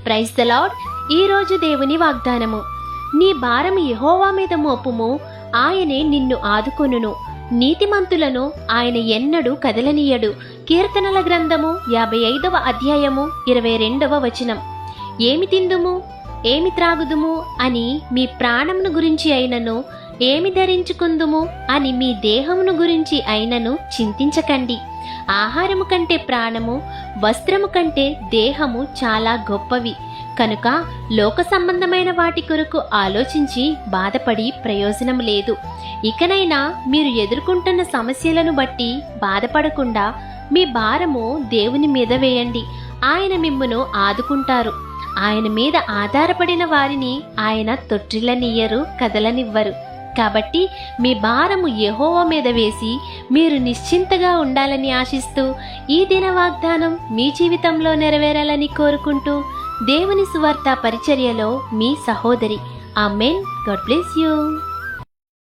Praise the lord. ఈరోజు దేవుని వాగ్దానము. నీ భారం యెహోవా మీద మోపుము, ఆయనే నిన్ను ఆదుకొనును. నీతిమంతులను ఆయన ఎన్నడూ కదలనీయడు. కీర్తనల గ్రంథము 55వ అధ్యాయము 22వ వచనం. ఏమి తిందుము, ఏమి త్రాగుదుము అని మీ ప్రాణమును గురించి అయినను, ఏమి ధరించుకుందుము అని మీ దేహమును గురించి అయినను చింతించకండి. ఆహారము కంటే ప్రాణము, వస్త్రము కంటే దేహము చాలా గొప్పవి. కనుక లోక సంబంధమైన వాటి కొరకు ఆలోచించి బాధపడి ప్రయోజనం లేదు. ఇకనైనా మీరు ఎదుర్కొంటున్న సమస్యలను బట్టి బాధపడకుండా మీ భారము దేవుని మీద వేయండి. ఆయన మిమ్మును ఆదుకుంటారు. ఆయన మీద ఆధారపడిన వారిని ఆయన తొట్టిల్లనియ్యరు, కదలనివ్వరు. కాబట్టి మీ భారము యెహోవా మీద వేసి మీరు నిశ్చింతగా ఉండాలని ఆశిస్తూ ఈ దిన వాగ్దానం మీ జీవితంలో నెరవేరాలని కోరుకుంటూ దేవుని సువార్త పరిచర్యలో మీ సహోదరి. ఆమేన్. God bless you.